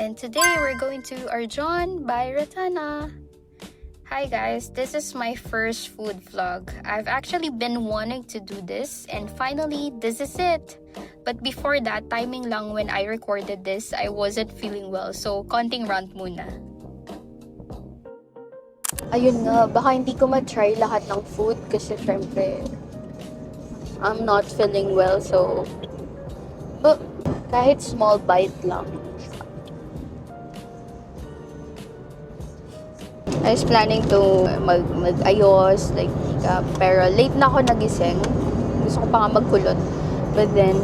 and today we're going to Arjon by Ratana. Hi guys, this is my first food vlog. I've actually been wanting to do this and finally this is it. But before that, timing lang when I recorded this, I wasn't feeling well, so konting rant muna. Ayun nga, baka hindi ko ma-try lahat ng food kasi syempre I'm not feeling well, so but kahit small bite lang. I was planning to mag-ayos, like, pero late na ako nagising. Gusto ko pa nga magkulot. But then,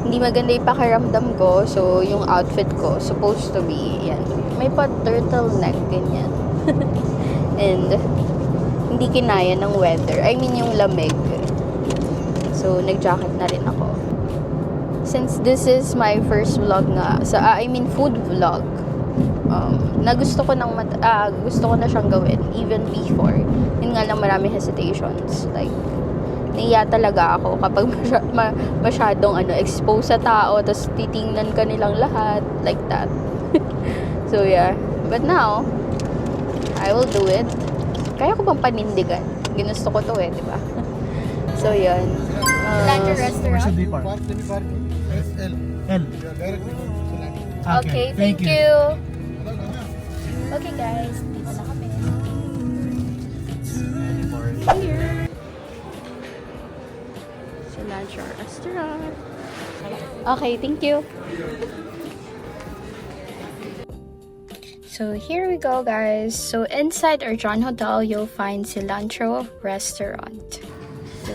hindi maganda yung pakiramdam ko. So, yung outfit ko, supposed to be, yan. May pa turtleneck, ganyan. And, hindi kinaya ng weather. I mean, yung lamig. So, nag-jacket na rin ako. Since this is my first vlog nga, food vlog, gusto ko na siyang gawin even before. Yun nga lang, marami hesitations. Like, naiya talaga ako kapag masyadong expose sa tao, tapos titingnan ka nilang lahat, like that. So yeah, but now I will do it. Kaya ko bang panindigan? Ginusto ko to di ba? So yan. Restaurant. L. Okay, thank you. Okay guys, dito na kami. Here. Cilantro Restaurant. Okay, thank you. So here we go guys. So inside Arjon Hotel, you'll find Cilantro Restaurant. So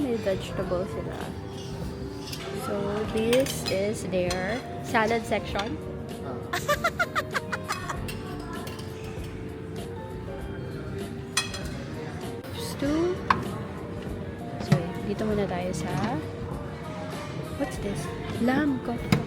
may vegetable sila. So this is their salad section. Stew. So dito muna tayo sa what's this? Lamb coffee.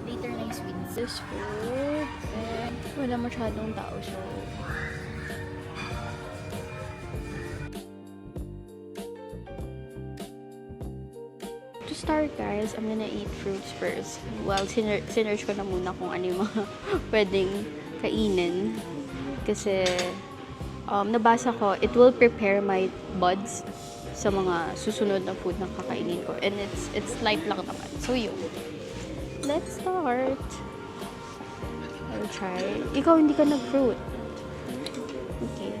Later na yung sweet. This food. And wala masyadong tao. So to start guys, I'm gonna eat fruits first. Well, sinerch ko na muna kung ano yung mga pwedeng kainin. Kasi nabasa ko, it will prepare my buds sa mga susunod na food na kakainin ko. And it's light lang naman. So yun. Let's start. I'll try. Ikaw hindi ka nag-fruit. Okay.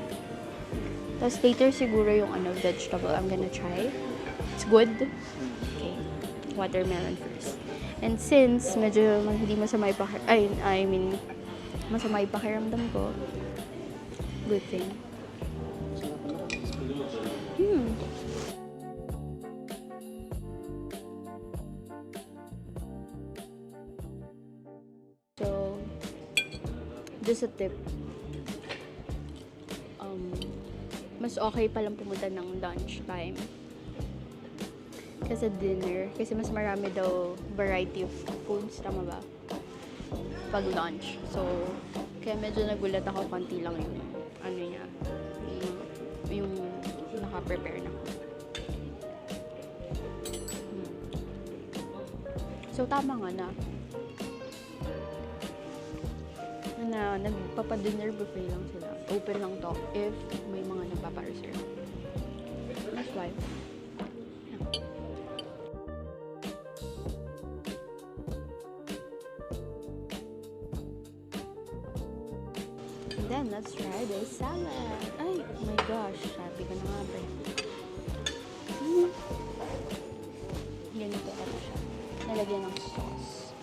Tapos later siguro yung vegetable I'm gonna try. It's good. Okay. Watermelon first. And since medyo hindi masama yung masama yung pakiramdam ko, good thing. So, just a tip. Mas okay palang pumunta ng lunch time kasi dinner. Kasi mas marami daw variety of foods. Tama ba? Pag lunch. So, kaya medyo nagulat ako, konti lang yung niya. Yung naka-prepare na. So, tama nga na nagpapa-dinner buffet lang sila. Open lang to if may mga nagpapa-reserve. That's why. And then, let's try this salad. Ay, oh my gosh. Sabi ko na nga ba. Ganito ako siya. Nalagyan ng sauce.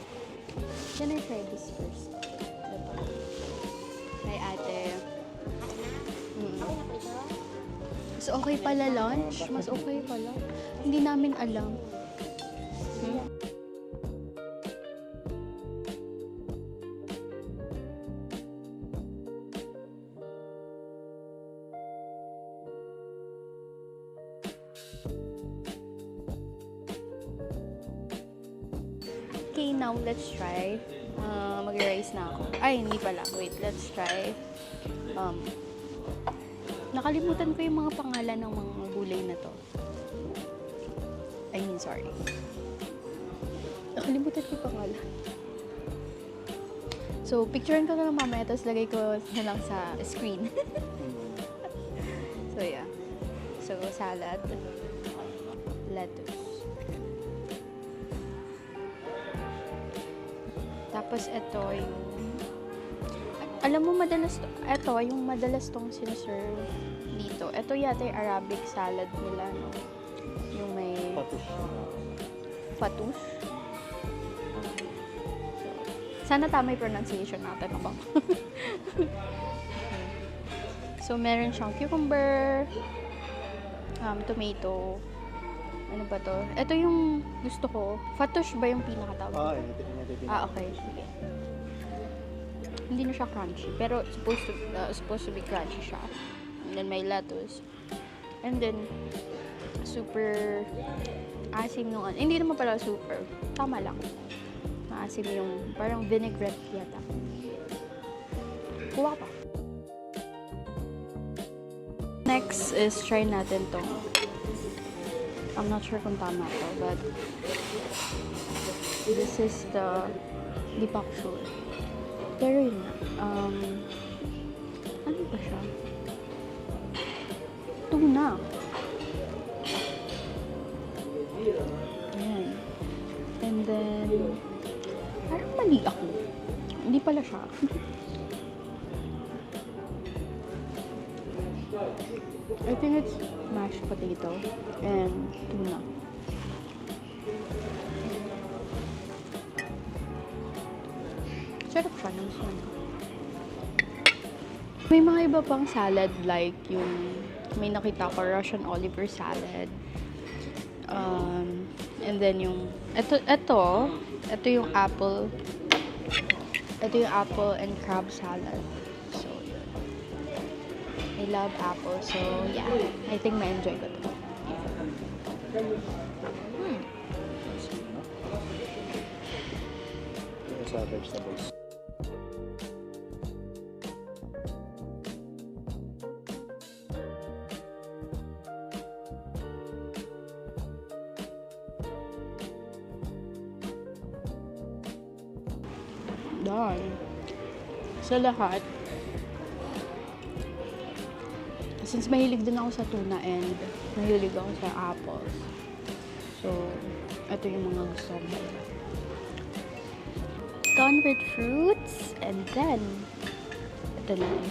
Can I try this first? Kay ate. Mas okay pala lunch. Mas okay pala. Hindi namin alam. now, let's try. Mag-rice na ako. Ay, hindi pala. Wait, let's try. Nakalimutan ko yung mga pangalan ng mga gulay na to. Sorry. Nakalimutan ko yung pangalan. So, picturean ko na lang mamaya, tapos lagay ko na lang sa screen. So, yeah. So, salad. Lettuce. Tapos, ito yung... Alam mo, ito, yung madalas tong sinaserve dito. Ito yata yung Arabic salad nila, no? Yung may... Fattoush. Sana tama yung pronunciation natin, no ba? So, meron siyang cucumber, tomato, ano ba to? Ito yung gusto ko. Fattoush ba yung pinakatawag? Okay. Sige. Hindi na siya crunchy, pero supposed to be crunchy siya. And then may lettuce. And then, super asim nung ano. Hindi naman pala super. Tama lang. Maasim yung parang vinaigrette yata. Kuha pa. Next is try natin tong. I'm not sure kung tama to, but this is the, di pa ako sure. Pero yun, ano ba siya? Tuna. Ayan. And then, parang mali ako. Hindi pala siya. I think it's mashed potato and tuna. Sarap siya ng sana. May mga iba pang salad like yung may nakita ko Russian Oliver salad. And then yung ito yung apple. Ito yung apple and crab salad. So, I love apple. So, yeah. I think ma-enjoy ko ito. Sa vegetables. Done. Sa lahat, since mahilig din ako sa tuna and mahilig ako sa apples, so, ito yung mga gusto ko. Done with fruits, and then, ito na yung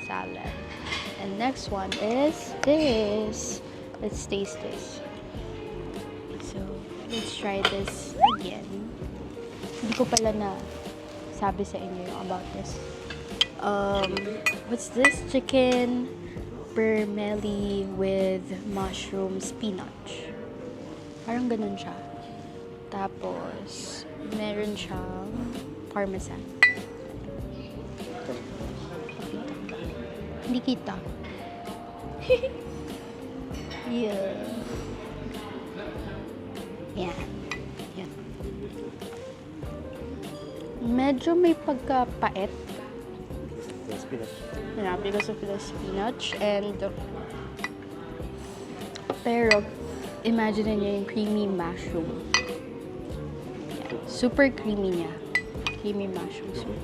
salad. And next one is this. Let's taste this. So, let's try this again. Hindi ko pala na sabi sa inyo yung about this. What's this? Chicken vermeli with mushroom spinach. Parang ganun siya. Tapos, meron siyang parmesan. Hindi kita. Yeah. Yeah. Yan. Medyo may pagkapait. Spinach. Yeah, because of the spinach. And, pero, imagine niyo yung creamy mushroom. Yeah, super creamy niya. Creamy mushroom soup.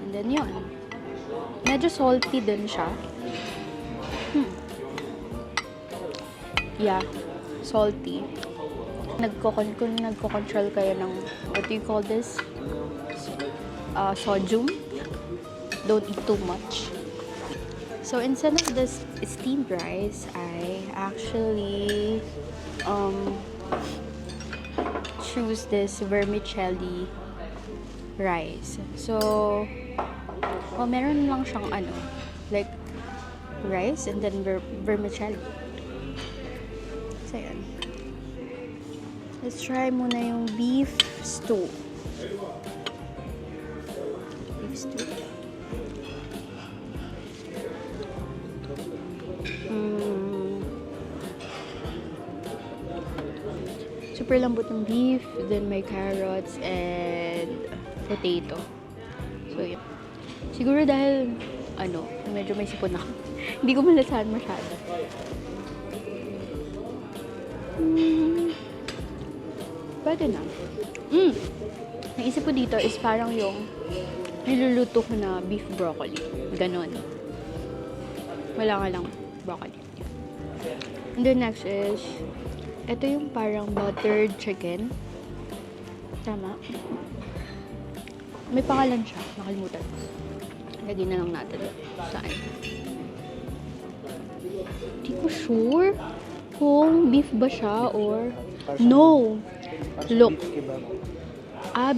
And then yun. Medyo salty din siya. Yeah, salty. Kung nagko-control kayo ng, what do you call this? Sodium. Don't eat too much. So instead of this steamed rice, I actually choose this vermicelli rice. So, meron lang siyang like rice and then vermicelli. So yan. Let's try muna yung beef stew. Beef stew. super lambot ng beef, then may carrots and potato. So, yun. Siguro dahil, medyo may sipon ako. Hindi ko malasahan masyado. Pwede na. Naisip ko dito is parang yung niluluto ko na beef broccoli. Ganon. Wala nga lang broccoli. And then next is, ito yung parang buttered chicken. Tama? May pangalan siya. Nakalimutan. Lagyan na lang natin. Saan? Hindi ko sure kung beef ba siya or... No! Look. Beef kebab.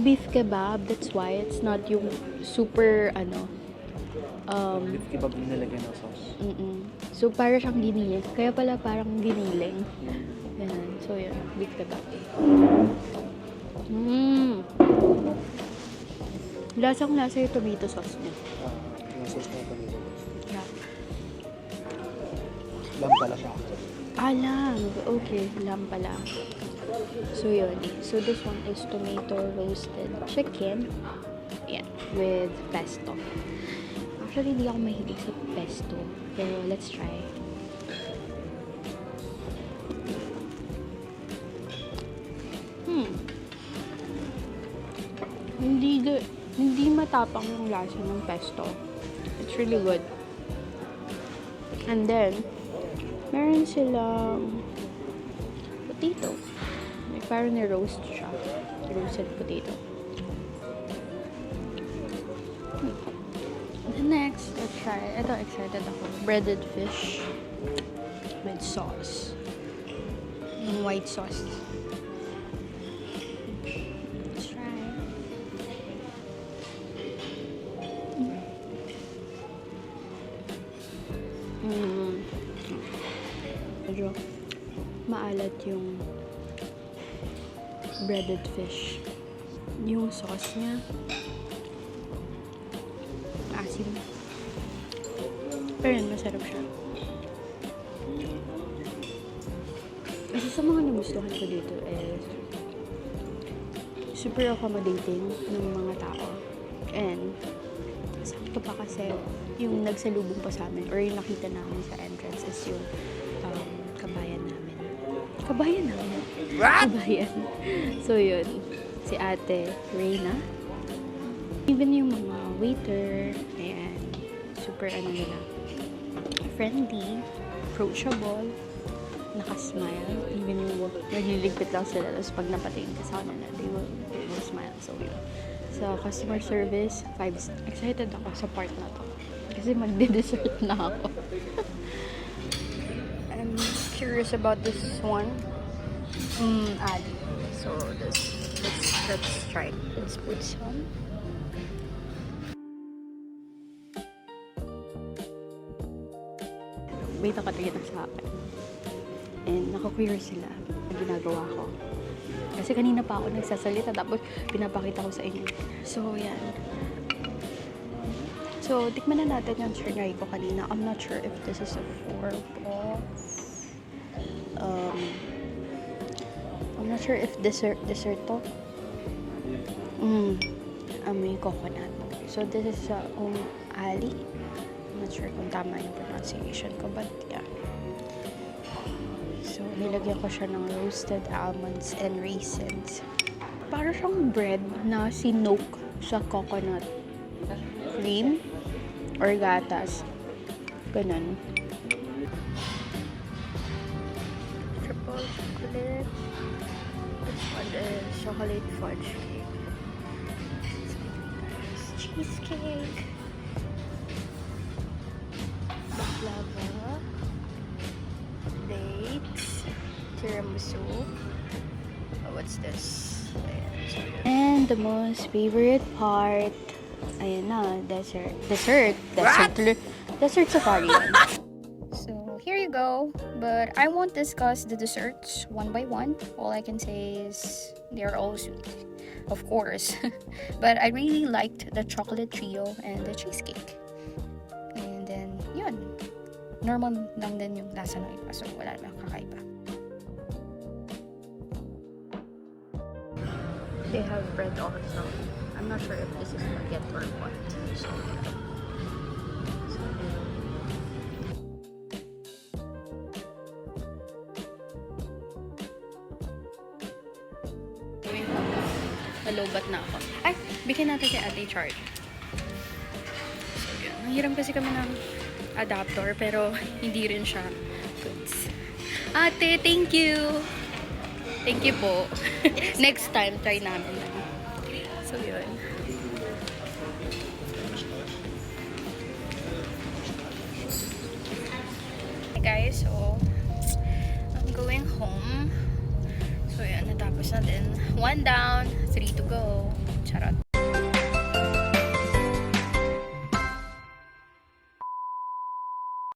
Beef kebab. That's why it's not yung super, Beef kebab yung nilagyan ng sauce. So, para siyang giniling. Kaya pala parang giniling. Yan. So, yun. Beef kebab. Lasang-lasa yung tomato sauce niya. Yung sauce na panito. Yeah. Lamb pala siya. Lamb. Okay. Lamb pala. So, yun. So, this one is tomato roasted chicken. Yan. With pesto. Actually, hindi ako mahilig sa pesto. Pero, let's try. Hindi matapang yung lasa ng pesto. It's really good. And then, meron silang potato. May parang ni-roast siya. Roasted potato. And next, let's try. Ito, excited ako. Breaded fish with sauce. Yung white sauce. Let's try. Medyo maalat yung breaded fish. Yung sauce niya asim. Pero yun, masarap siya. Isa sa mga nagustuhan ko dito is super accommodating ng mga tao. And sakto pa kasi yung nagsalubong pa sa amin or yung nakita namin sa entrance is yung kabayan namin. Kabayan namin? What? Kabayan. So yun, si Ate Reyna. Even yung mga waiter, ayan, super nila, friendly, approachable, nakasmile. Even yung nagliligpit lang sila, tapos pag napatingin ka sa kanila, they will smile. So yun. So, customer service, 5 stars. Excited ako sa part na to. Kasi magde-dessert na ako. I'm curious about this one. Ali. So, let's try. Let's put some. Wait, nakatingin sa akin. And naka-queer sila. Ginagawa ko. Kasi kanina pa ako nagsasalita tapos pinapakita ko sa inyo. So, yan. So, tikman na natin yung trinay ko kanina. I'm not sure if this is a 4-paw. I'm not sure if dessert to. May coconut. So, this is Ali. I'm not sure kung tama yung pronunciation ko, but yeah. So, nilagyan ko siya ng roasted almonds and raisins. Para siyang bread na sinoke sa coconut cream or gatas. Ganun. Triple chocolate. This one is chocolate fudge cake. Cheesecake. Baklava. Dates. Tiramisu. What's this? And the most favorite part, ayan na, dessert. Dessert safari. So, here you go. But I won't discuss the desserts one by one. All I can say is they are all sweet. Of course. But I really liked the chocolate trio and the cheesecake. And then, yun. Normal lang din yung lasa ng iba. So, wala namang kakaiba. they have bread also. I'm not sure if this is baguette or what. So, Nalobat na ako. Ay, bigyan natin kay Ate Chart. So, yun. Nanghiram kasi kami ng adapter, pero hindi rin siya goods. Ate, thank you! Thank you po. Next time, try namin. So, yun. Hey guys, so, I'm going home. So, yun, natapos na din. 1 down, 3 to go. Charot.